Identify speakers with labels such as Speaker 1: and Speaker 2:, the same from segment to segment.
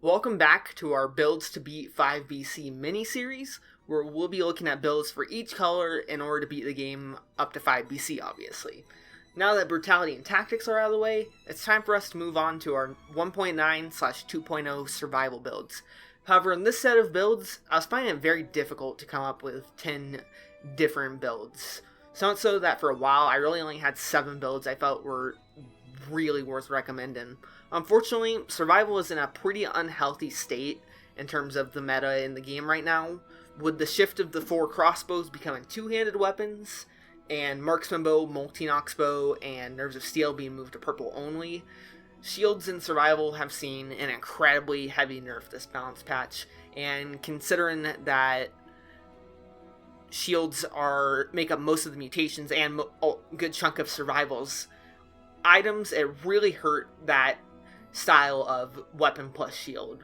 Speaker 1: Welcome back to our Builds to Beat 5 BC mini-series, where we'll be looking at builds for each color in order to beat the game up to 5 BC, obviously. Now that brutality and tactics are out of the way, it's time for us to move on to our 1.9/2.0 survival builds. However, in this set of builds, I was finding it very difficult to come up with 10 different builds. So much so that for a while, I really only had 7 builds I felt were really worth recommending. Unfortunately, survival is in a pretty unhealthy state in terms of the meta in the game right now, with the shift of the 4 crossbows becoming 2-handed weapons, and marksman bow, multi-nox bow, and nerves of steel being moved to purple only. Shields in survival have seen an incredibly heavy nerf this balance patch, and considering that shields make up most of the mutations and a good chunk of survival's items, it really hurt that style of weapon plus shield.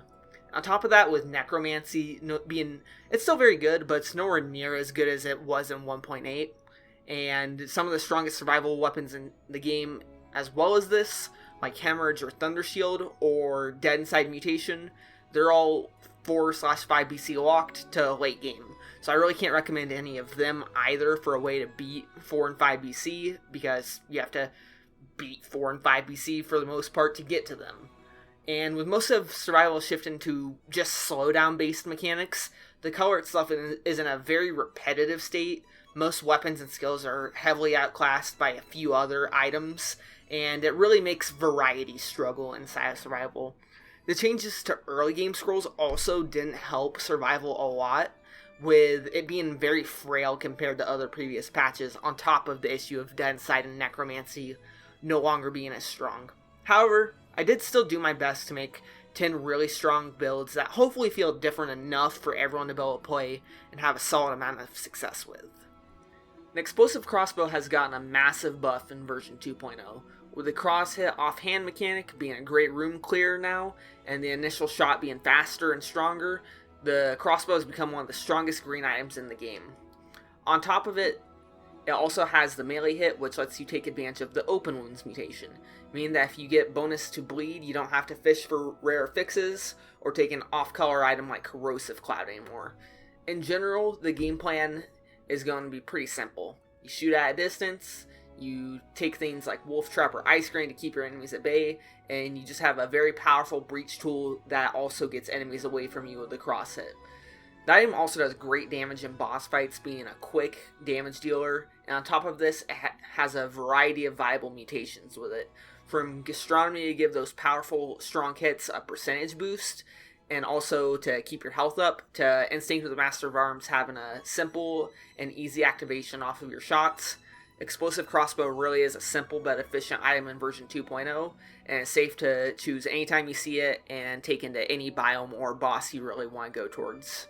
Speaker 1: On top of that, with necromancy it's still very good, but it's nowhere near as good as it was in 1.8. And some of the strongest survival weapons in the game, as well as this, like Hemorrhage or Thunder Shield or Dead Inside Mutation, they're all 4/5 BC locked to late game. So I really can't recommend any of them either for a way to beat 4 and 5 BC, because you have to beat 4 and 5 BC for the most part to get to them. And with most of survival shifting to just slowdown based mechanics, the color itself is in a very repetitive state. Most weapons and skills are heavily outclassed by a few other items, and it really makes variety struggle inside of survival. The changes to early game scrolls also didn't help survival a lot, with it being very frail compared to other previous patches, on top of the issue of Dead Inside and Necromancy no longer being as strong. However, I did still do my best to make 10 really strong builds that hopefully feel different enough for everyone to be able to play and have a solid amount of success with. The explosive crossbow has gotten a massive buff in version 2.0, with the cross hit offhand mechanic being a great room clear now, and the initial shot being faster and stronger. The crossbow has become one of the strongest green items in the game. On top of it, it also has the melee hit, which lets you take advantage of the open wounds mutation, meaning that if you get bonus to bleed, you don't have to fish for rare fixes or take an off-color item like corrosive cloud anymore. In general, the game plan is going to be pretty simple. You shoot at a distance, you take things like wolf trap or ice grain to keep your enemies at bay, and you just have a very powerful breach tool that also gets enemies away from you with the cross hit. The item also does great damage in boss fights, being a quick damage dealer, and on top of this, it has a variety of viable mutations with it, from gastronomy to give those powerful strong hits a percentage boost, and also to keep your health up, to Instinct with the Master of Arms having a simple and easy activation off of your shots. Explosive crossbow really is a simple but efficient item in version 2.0, and it's safe to choose anytime you see it and take into any biome or boss you really want to go towards.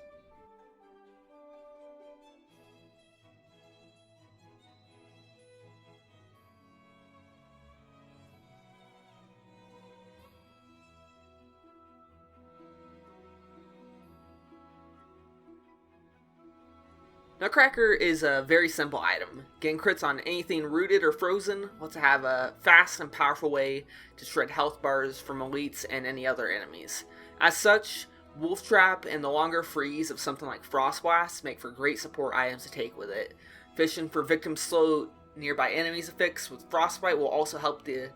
Speaker 1: Nutcracker is a very simple item. Getting crits on anything rooted or frozen lets it have a fast and powerful way to shred health bars from elites and any other enemies. As such, Wolf Trap and the longer freeze of something like Frost Blast make for great support items to take with it. Fishing for victims slow nearby enemies affix with Frostbite will also help the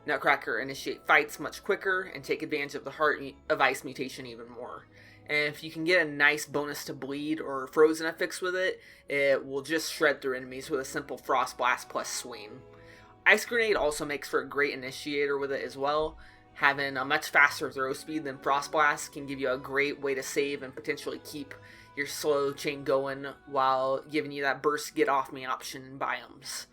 Speaker 1: Nutcracker initiate fights much quicker and take advantage of the Heart of Ice mutation even more. And if you can get a nice bonus to bleed or frozen affix with it, it will just shred through enemies with a simple Frost Blast plus Swing. Ice Grenade also makes for a great initiator with it as well. Having a much faster throw speed than Frost Blast can give you a great way to save and potentially keep your slow chain going while giving you that burst get off me option in biomes.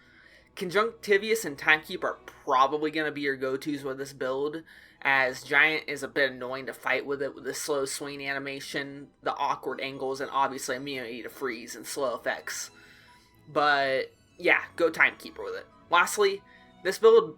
Speaker 1: Conjunctivious and Timekeep are probably going to be your go-tos with this build, as Giant is a bit annoying to fight with it with the slow swing animation, the awkward angles, and obviously immunity to freeze and slow effects. But yeah, go Timekeeper with it. Lastly, this build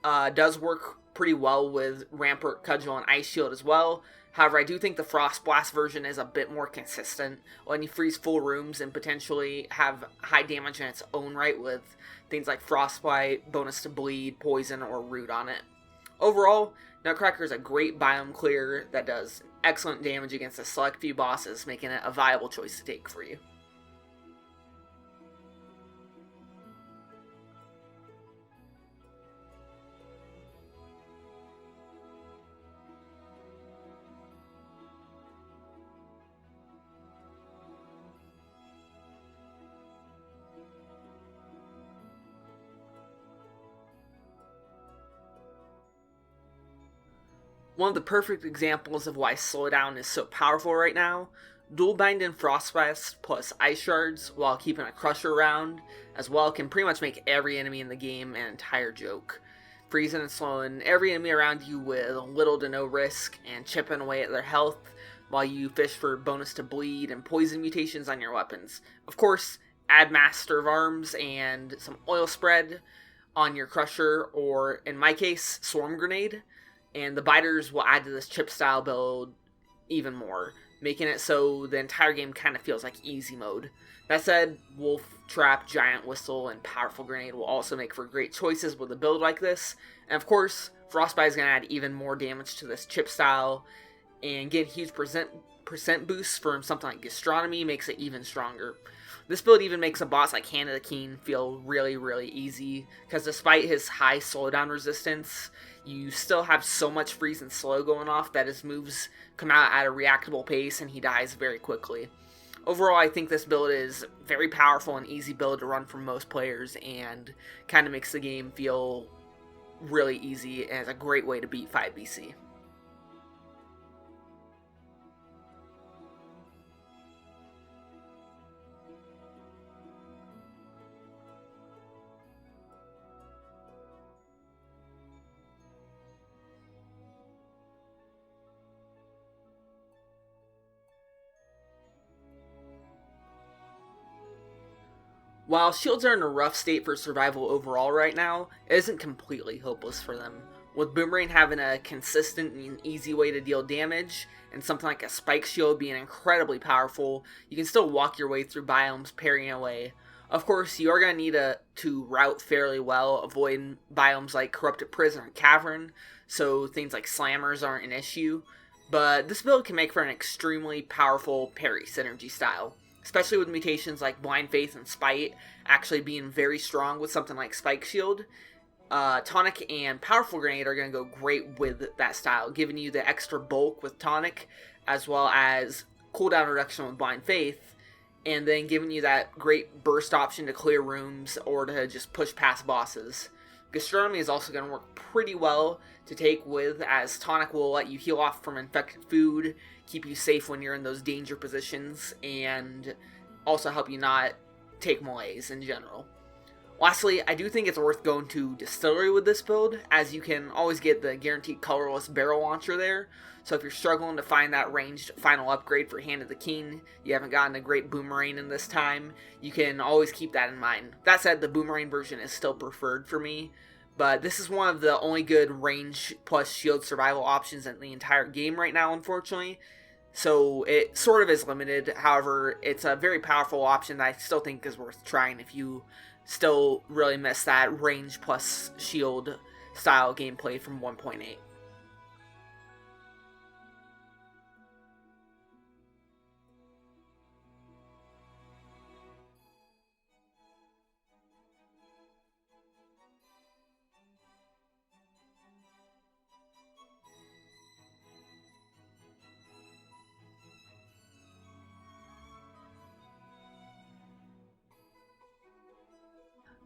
Speaker 1: does work pretty well with Rampart, Cudgel, and Ice Shield as well. However, I do think the Frost Blast version is a bit more consistent, letting you freeze full rooms and potentially have high damage in its own right with things like Frostbite, bonus to bleed, poison, or root on it. Overall, Nutcracker is a great biome clear that does excellent damage against a select few bosses, making it a viable choice to take for you. One of the perfect examples of why slowdown is so powerful right now, dual bind and frostbite plus ice shards while keeping a crusher around as well can pretty much make every enemy in the game an entire joke. Freezing and slowing every enemy around you with little to no risk and chipping away at their health while you fish for bonus to bleed and poison mutations on your weapons. Of course, add Master of Arms and some oil spread on your crusher, or in my case, Swarm Grenade, and the biters will add to this chip style build even more, making it so the entire game kind of feels like easy mode. That said, Wolf Trap, Giant Whistle, and Powerful Grenade will also make for great choices with a build like this. And of course, Frostbite is going to add even more damage to this chip style, and getting huge percent boosts from something like Gastronomy makes it even stronger. This build even makes a boss like Hand of the King feel really, really easy, because despite his high slowdown resistance, you still have so much freeze and slow going off that his moves come out at a reactable pace and he dies very quickly. Overall, I think this build is very powerful and easy build to run for most players, and kind of makes the game feel really easy and is a great way to beat 5BC. While shields are in a rough state for survival overall right now, it isn't completely hopeless for them. With Boomerang having a consistent and easy way to deal damage, and something like a spike shield being incredibly powerful, you can still walk your way through biomes parrying away. Of course, you are going to need to route fairly well, avoiding biomes like Corrupted Prison and Cavern, so things like slammers aren't an issue, but this build can make for an extremely powerful parry synergy style, especially with mutations like Blind Faith and Spite actually being very strong with something like Spike Shield. Tonic and Powerful Grenade are going to go great with that style, giving you the extra bulk with Tonic, as well as cooldown reduction with Blind Faith, and then giving you that great burst option to clear rooms or to just push past bosses. Gastronomy is also going to work pretty well to take with, as Tonic will let you heal off from infected food, keep you safe when you're in those danger positions, and also help you not take malaise in general. Lastly, I do think it's worth going to Distillery with this build, as you can always get the guaranteed colorless barrel launcher there, so if you're struggling to find that ranged final upgrade for Hand of the King, you haven't gotten a great Boomerang in this time, you can always keep that in mind. That said, the Boomerang version is still preferred for me, but this is one of the only good range plus shield survival options in the entire game right now, unfortunately. So it sort of is limited. However, it's a very powerful option that I still think is worth trying if you still really miss that range plus shield style gameplay from 1.8.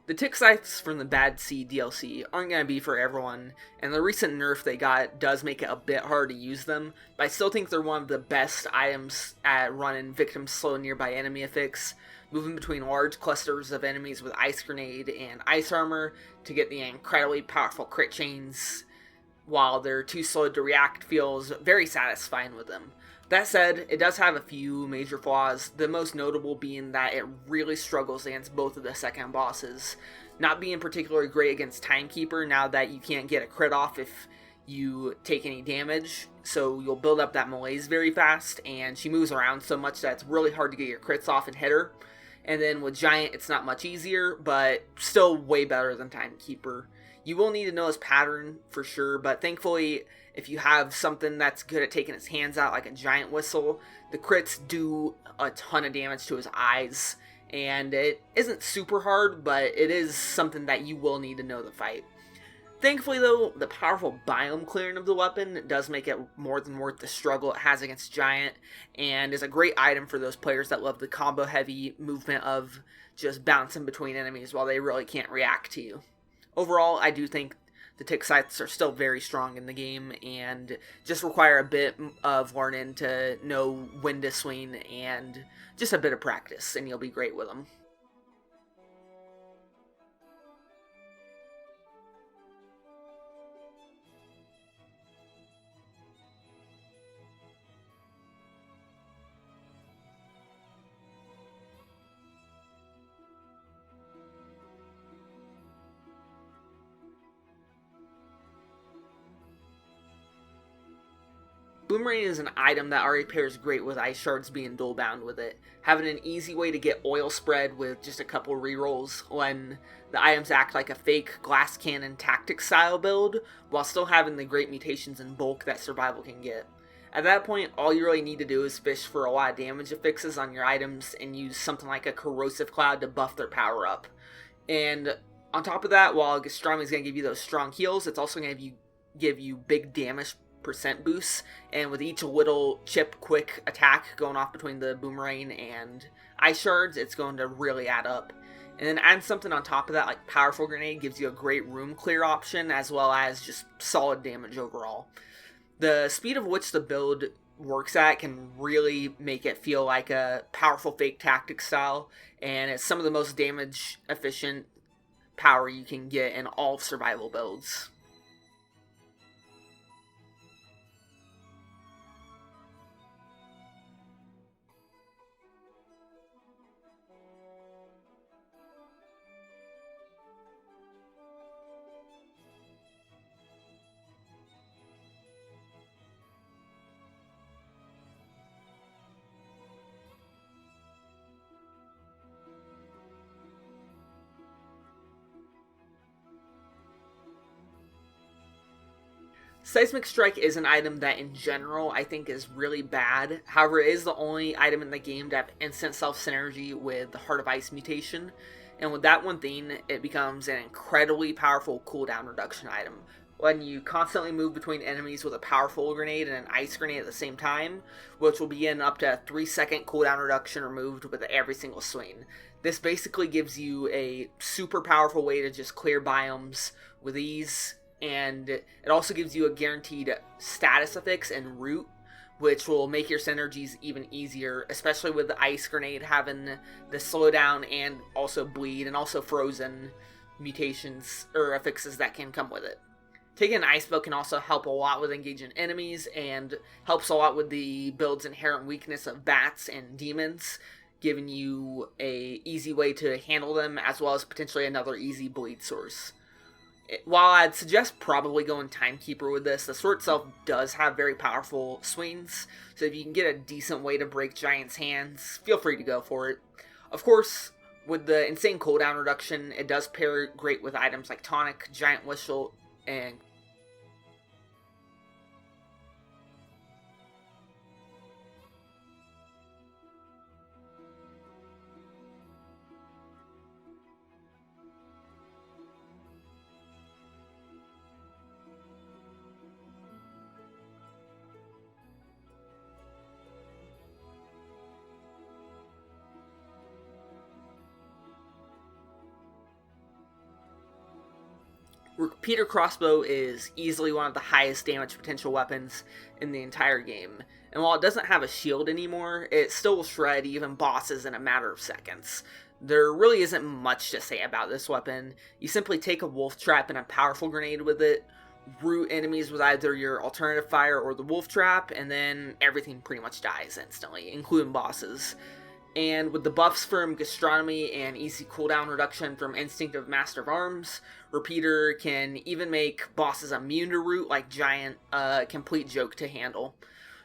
Speaker 1: The Tick Scythes from the Bad Seed DLC aren't going to be for everyone, and the recent nerf they got does make it a bit hard to use them, but I still think they're one of the best items at running victims slow nearby enemy effects, moving between large clusters of enemies with Ice Grenade and Ice Armor to get the incredibly powerful crit chains, while they're too slow to react feels very satisfying with them. That said, it does have a few major flaws, the most notable being that it really struggles against both of the second bosses, not being particularly great against Timekeeper now that you can't get a crit off if you take any damage, so you'll build up that malaise very fast, and she moves around so much that it's really hard to get your crits off and hit her. And then with Giant, it's not much easier, but still way better than Timekeeper. You will need to know his pattern for sure, but thankfully, if you have something that's good at taking his hands out, like a giant whistle, the crits do a ton of damage to his eyes, and it isn't super hard, but it is something that you will need to know the fight. Thankfully, though, the powerful biome clearing of the weapon does make it more than worth the struggle it has against Giant, and is a great item for those players that love the combo-heavy movement of just bouncing between enemies while they really can't react to you. Overall, I do think the tick scythes are still very strong in the game, and just require a bit of learning to know when to swing, and just a bit of practice, and you'll be great with them. Boomerang is an item that already pairs great with ice shards being dual bound with it, having an easy way to get oil spread with just a couple rerolls when the items act like a fake glass cannon tactic style build, while still having the great mutations in bulk that survival can get. At that point, all you really need to do is fish for a lot of damage affixes on your items and use something like a corrosive cloud to buff their power up. And on top of that, while Gastronomy is going to give you those strong heals, it's also going to give you big damage percent boosts, and with each little chip quick attack going off between the Boomerang and ice shards, it's going to really add up. And then add something on top of that, like Powerful Grenade, gives you a great room clear option, as well as just solid damage overall. The speed of which the build works at can really make it feel like a powerful fake tactic style, and it's some of the most damage efficient power you can get in all survival builds. Seismic Strike is an item that in general I think is really bad. However, it is the only item in the game to have instant self-synergy with the Heart of Ice mutation. And with that one thing, it becomes an incredibly powerful cooldown reduction item. When you constantly move between enemies with a powerful grenade and an ice grenade at the same time, which will begin up to a 3-second cooldown reduction removed with every single swing. This basically gives you a super powerful way to just clear biomes with ease, and it also gives you a guaranteed status affix and root, which will make your synergies even easier, especially with the ice grenade having the slowdown and also bleed, and also frozen mutations or affixes that can come with it. Taking an ice bow can also help a lot with engaging enemies, and helps a lot with the build's inherent weakness of bats and demons, giving you a easy way to handle them, as well as potentially another easy bleed source. While I'd suggest probably going Timekeeper with this, the sword itself does have very powerful swings, so if you can get a decent way to break Giant's hands, feel free to go for it. Of course, with the insane cooldown reduction, it does pair great with items like Tonic, Giant Whistle, and Repeater Crossbow is easily one of the highest damage potential weapons in the entire game, and while it doesn't have a shield anymore, it still will shred even bosses in a matter of seconds. There really isn't much to say about this weapon. You simply take a wolf trap and a powerful grenade with it, root enemies with either your alternative fire or the wolf trap, and then everything pretty much dies instantly, including bosses. And with the buffs from Gastronomy and easy cooldown reduction from Instinctive Master of Arms, Repeater can even make bosses immune to root like Giant a complete joke to handle.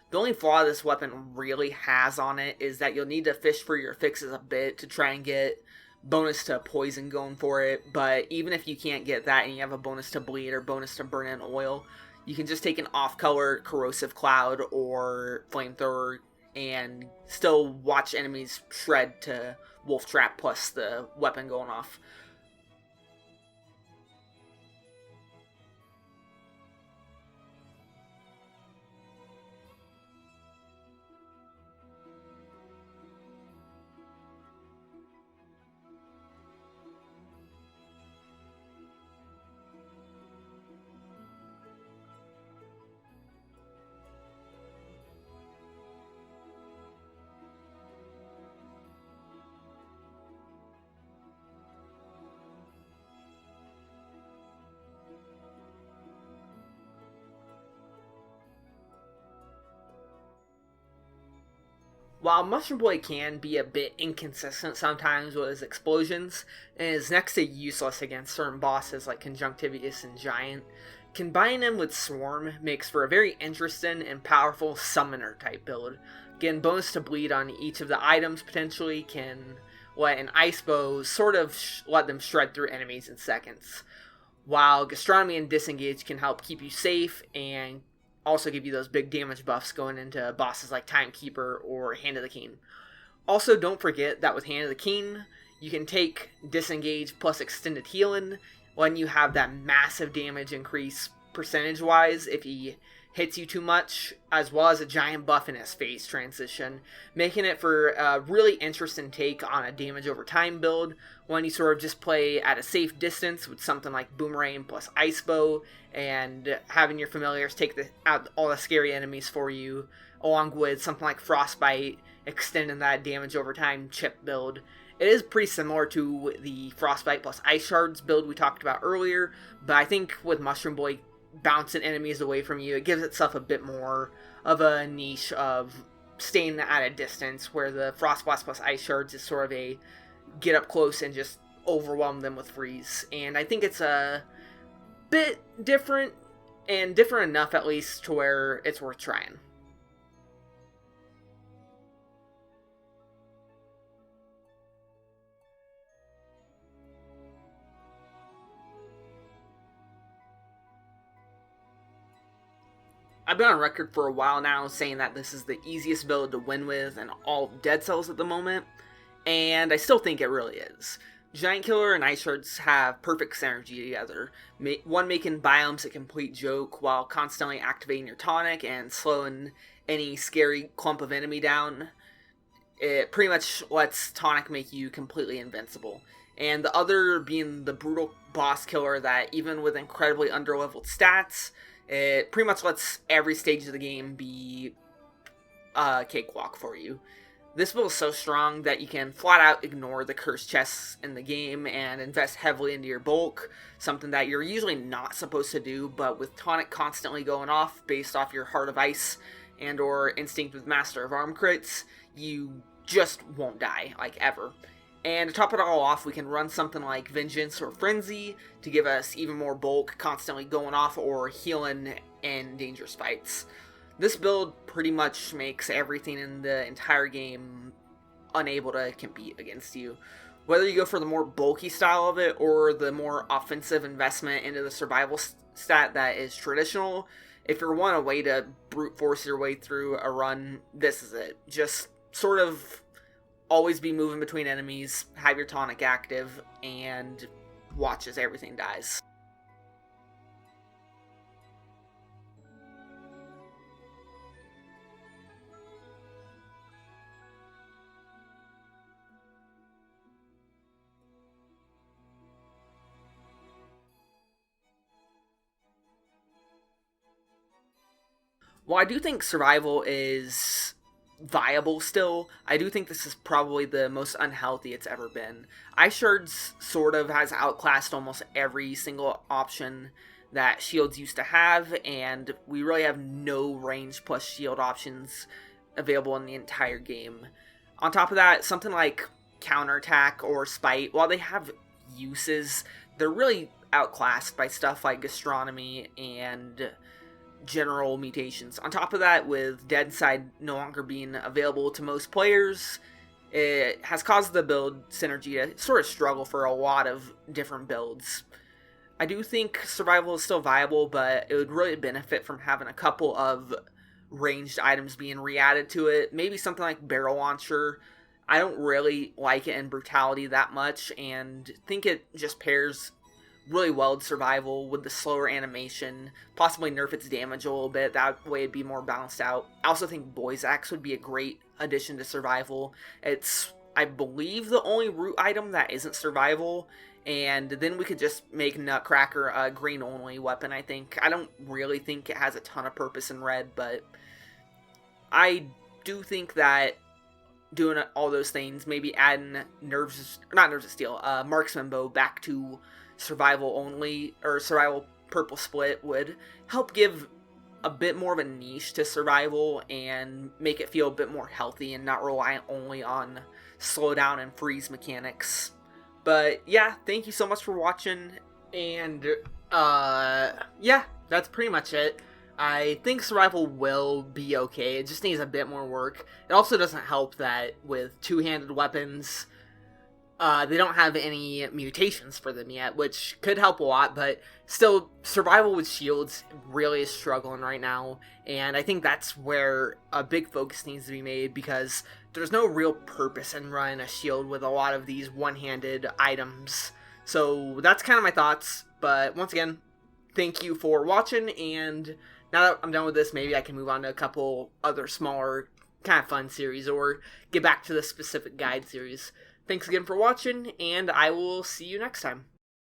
Speaker 1: The only flaw this weapon really has on it is that you'll need to fish for your fixes a bit to try and get bonus to poison going for it, but even if you can't get that and you have a bonus to bleed or bonus to burn in oil, you can just take an off-color corrosive cloud or flamethrower and still watch enemies shred to wolf trap plus the weapon going off. While Mushroom Boy can be a bit inconsistent sometimes with his explosions, and is next to useless against certain bosses like Conjunctivius and Giant, combining him with Swarm makes for a very interesting and powerful summoner type build. Again, bonus to bleed on each of the items potentially can let an Ice Bow sort of let them shred through enemies in seconds, while Gastronomy and Disengage can help keep you safe and also give you those big damage buffs going into bosses like Timekeeper or Hand of the King. Also, don't forget that with Hand of the King, you can take Disengage plus Extended Healing when you have that massive damage increase percentage-wise if he hits you too much, as well as a giant buff in his phase transition, making it for a really interesting take on a damage over time build when you sort of just play at a safe distance with something like Boomerang plus Ice Bow, and having your familiars take out all the scary enemies for you, along with something like Frostbite, extending that damage over time chip build. It is pretty similar to the Frostbite plus Ice Shards build we talked about earlier, but I think with Mushroom Boy bouncing enemies away from you, it gives itself a bit more of a niche of staying at a distance, where the Frostblast plus Ice Shards is sort of a get up close and just overwhelm them with freeze. And I think it's a bit different, and different enough at least to where it's worth trying. I've been on record for a while now saying that this is the easiest build to win with in all of Dead Cells at the moment, and I still think it really is. Giant Killer and Ice Shards have perfect synergy together, one making biomes a complete joke while constantly activating your tonic and slowing any scary clump of enemy down. It pretty much lets tonic make you completely invincible. And the other being the brutal boss killer that, even with incredibly underleveled stats, it pretty much lets every stage of the game be a cakewalk for you. This build is so strong that you can flat out ignore the cursed chests in the game and invest heavily into your bulk, something that you're usually not supposed to do, but with tonic constantly going off based off your Heart of Ice and or Instinct with Master of Arm crits, you just won't die, like ever. And to top it all off, we can run something like Vengeance or Frenzy to give us even more bulk, constantly going off or healing in dangerous fights. This build pretty much makes everything in the entire game unable to compete against you. Whether you go for the more bulky style of it or the more offensive investment into the survival stat that is traditional, if you want a way to brute force your way through a run, this is it. Just sort of always be moving between enemies, have your tonic active, and watch as everything dies. While I do think survival is viable still, I do think this is probably the most unhealthy it's ever been. Ice Shards sort of has outclassed almost every single option that shields used to have, and we really have no range plus shield options available in the entire game. On top of that, something like counterattack or spite, while they have uses, they're really outclassed by stuff like gastronomy and general mutations. On top of that, with Dead Side no longer being available to most players, it has caused the build synergy to sort of struggle for a lot of different builds. I do think survival is still viable, but it would really benefit from having a couple of ranged items being re-added to it. Maybe something like barrel launcher. I don't really like it in brutality that much, and think it just pairs really well with survival with the slower animation. Possibly nerf its damage a little bit, that way it'd be more balanced out. I also think Boy's Axe would be a great addition to survival. It's, I believe, the only root item that isn't survival, and then we could just make Nutcracker a green only weapon, I think. I don't really think it has a ton of purpose in red, but I do think that doing all those things, maybe adding Marksman Bow back to survival only, or survival purple split, would help give a bit more of a niche to survival and make it feel a bit more healthy and not rely only on slowdown and freeze mechanics. But yeah, thank you so much for watching, and yeah, that's pretty much it. I think survival will be okay, it just needs a bit more work. It also doesn't help that with two-handed weapons, they don't have any mutations for them yet, which could help a lot, but still, survival with shields really is struggling right now, and I think that's where a big focus needs to be made, because there's no real purpose in running a shield with a lot of these one-handed items. So that's kind of my thoughts, but once again, thank you for watching, and now that I'm done with this, maybe I can move on to a couple other smaller kind of fun series, or get back to the specific guide series. Thanks again for watching, and I will see you next time.